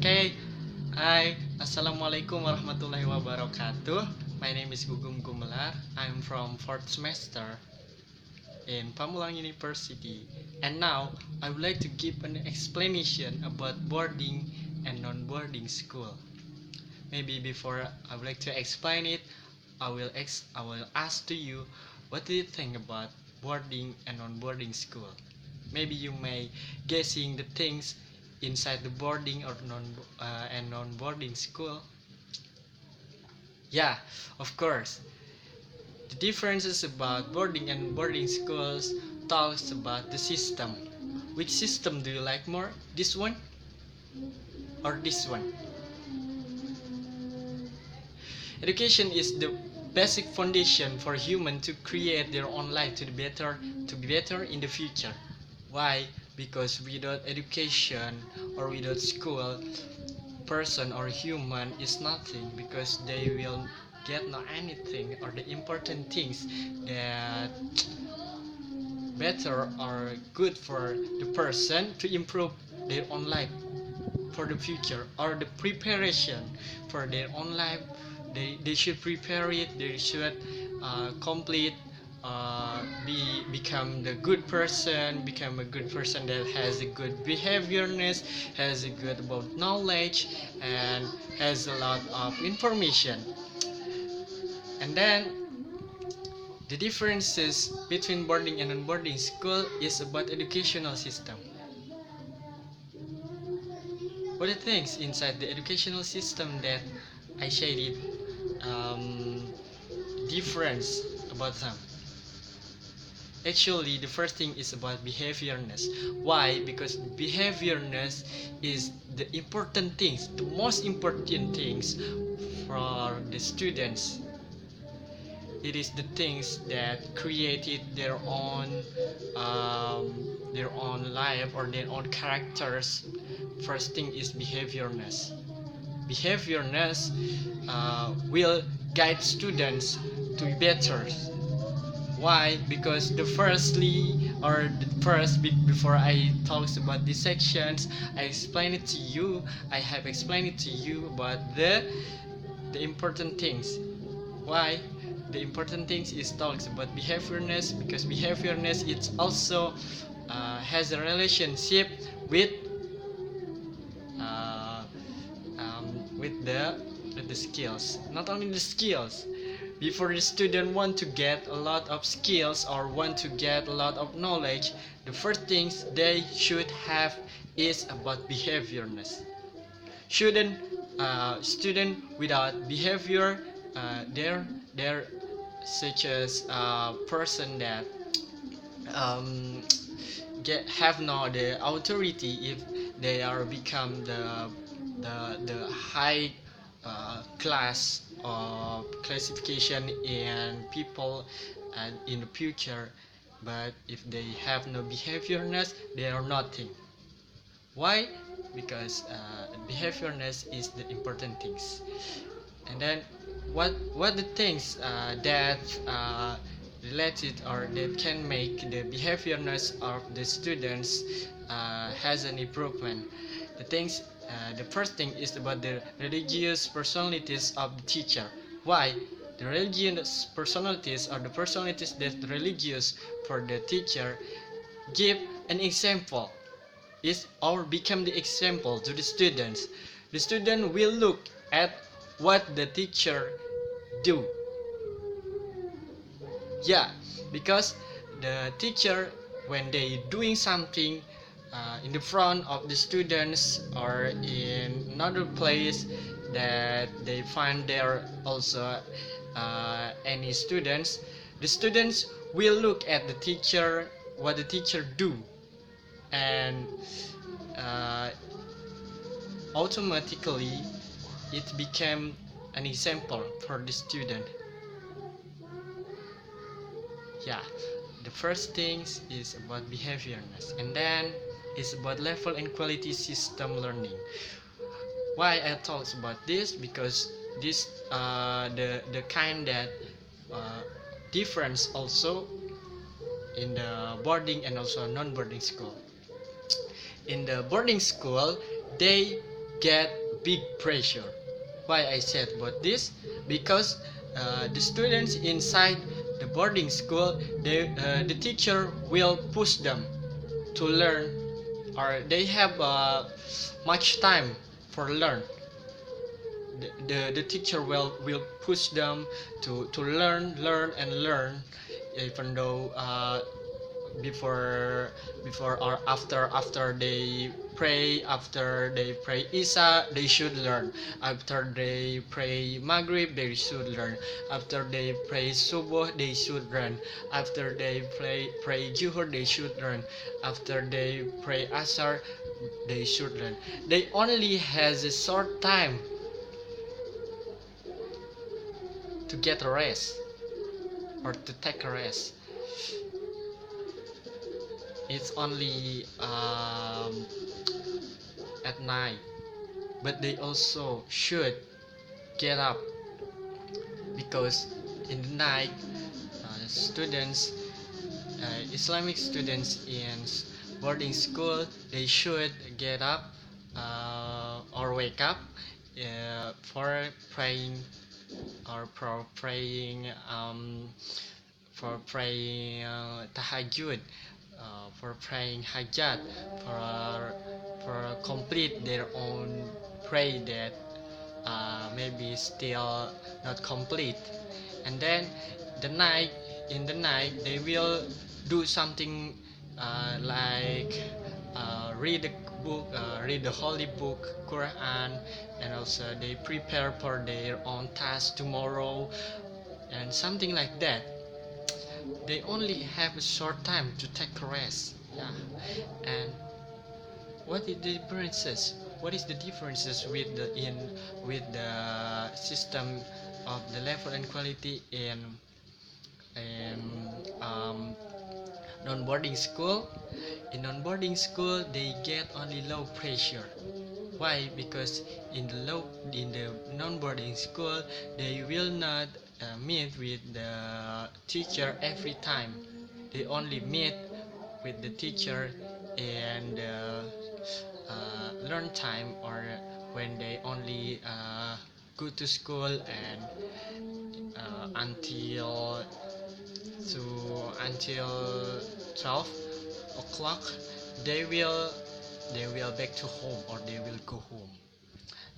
Okay, hi, Assalamualaikum warahmatullahi wabarakatuh. My name is Gumelar. I'm from 4th semester in Pamulang University. And now, I would like to give an explanation about boarding and non-boarding school. Maybe before I would like to explain it, I will ask to you, what do you think about boarding and non-boarding school? Maybe you may guessing the things inside the boarding or non-boarding school. Yeah, of course. The differences about boarding and boarding schools talks about the system. Which system do you like more? This one or this one? Education is the basic foundation for human to create their own life to be better in the future. Why? Because without education or without school, person or human is nothing, because they will get no anything or the important things that better or good for the person to improve their own life for the future, or the preparation for their own life. They should prepare it, they should complete, become the good person, become a good person that has a good behaviorness, has a good about knowledge, and has a lot of information. And then the differences between boarding and non-boarding school is about educational system. What are the things inside the educational system that I shaded difference about them? Actually, the first thing is about behaviorness. Why? Because behaviorness is the important things, the most important things for the students. It is the things that created their own life or their own characters. First thing is behaviorness. Behaviorness will guide students to be better. Why? Because before I talk about these sections, I explain it to you. I have explained it to you about the important things. Why? The important things is talks about behaviorness, because behaviorness it's also has a relationship uh, with the skills. Not only the skills. Before the student want to get a lot of skills or want to get a lot of knowledge, the first things they should have is about behaviorness. Shouldn't student without behavior, they're such as a person that um, have no the authority if they are become the high class of classification in people and in the future. But if they have no behaviorness, they are nothing. Why? Because behaviorness is the important things. And then what the things that related or that can make the behaviorness of the students has an improvement. The first thing is about the religious personalities of the teacher. Why? The religious personalities or the personalities that religious for the teacher give an example is or become the example to the students. The student will look at what the teacher do. Yeah, because the teacher, when they doing something in the front of the students or in another place that they find there also any students, the students will look at the teacher, what the teacher do, and uh, automatically it became an example for the student. Yeah, the first things is about behaviorness, and then it's about level and quality system learning. Why I talk about this? Because this the kind that uh, difference also in the boarding and also non-boarding school. In the boarding school, they get big pressure. Why I said about this? Because the students inside the boarding school, the teacher will push them to learn, or they have much time for learn. The teacher will push them to learn and learn, even though before before or after they pray Isha, they should learn. After they pray Maghrib, they should learn. After they pray Subuh, they should learn. After they pray Juhur, they should learn. After they pray Asar, they should learn. They only has a short time to get a rest or to take a rest. It's only at night, but they also should get up, because in the night, students, Islamic students in boarding school, they should get up or wake up for praying, or for praying tahajjud, for praying hajat, for complete their own pray that maybe still not complete. And then the night in the night they will do something like read the book, read the holy book Quran, and also they prepare for their own task tomorrow and something like that. They only have a short time to take a rest. Yeah. And what is the differences? What is the differences with the system of the level and quality in non-boarding school? In non-boarding school, they get only low pressure. Why? Because in the non-boarding school, they will not meet with the teacher every time. They only meet with the teacher and learn time, or when they only go to school and to until 12 o'clock, they will back to home, or they will go home.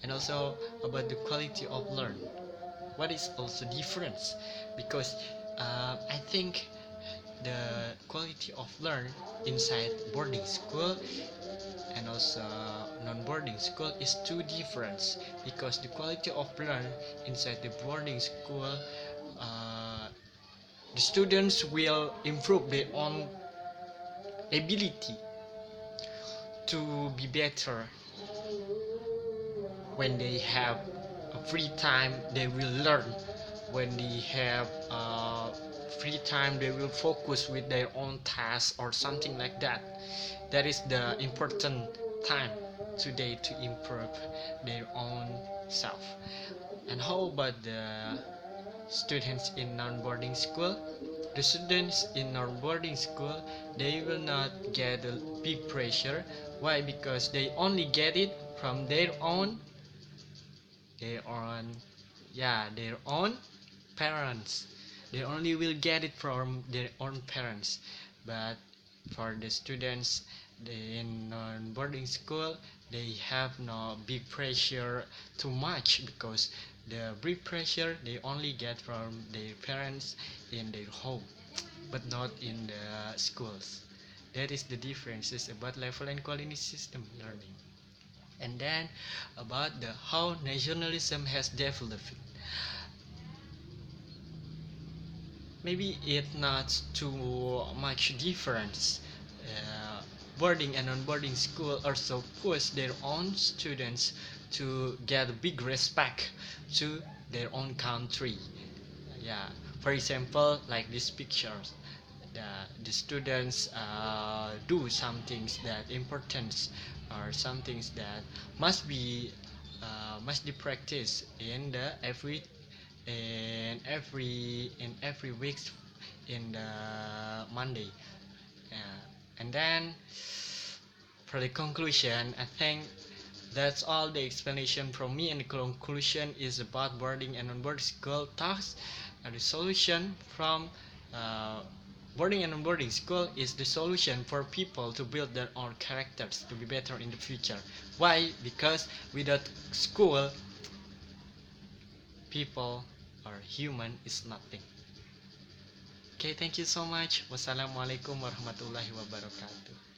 And also about the quality of learn, what is also difference? Because I think the quality of learn inside boarding school and also non-boarding school is two different. Because the quality of learn inside the boarding school, uh, the students will improve their own ability to be better. When they have a free time, they will learn. When they have free time, they will focus with their own tasks or something like that. That is the important time today to improve their own self. And how about the students in non-boarding school? The students in non-boarding school, they will not get a big pressure. Why? Because they only get it from their own their own parents. They only will get it from their own parents. But for the students in boarding school, they have no big pressure too much, because the big pressure they only get from their parents in their home, but not in the schools. That is the differences about level and quality system learning. And then about the how nationalism has developed. Maybe it's not too much difference. Uh, Boarding and non-boarding school also push their own students to get big respect to their own country. Yeah, for example, like these pictures, the students do some things that important, or some things that must be practiced in the every week in the Monday. And then for the conclusion, I think That's all the explanation from me, and the conclusion is about boarding and onboarding school tasks. And the solution from uh, boarding and onboarding school is the solution for people to build their own characters to be better in the future. Why? Because without school, people or human is nothing. Okay, thank you so much. Wassalamualaikum warahmatullahi wabarakatuh.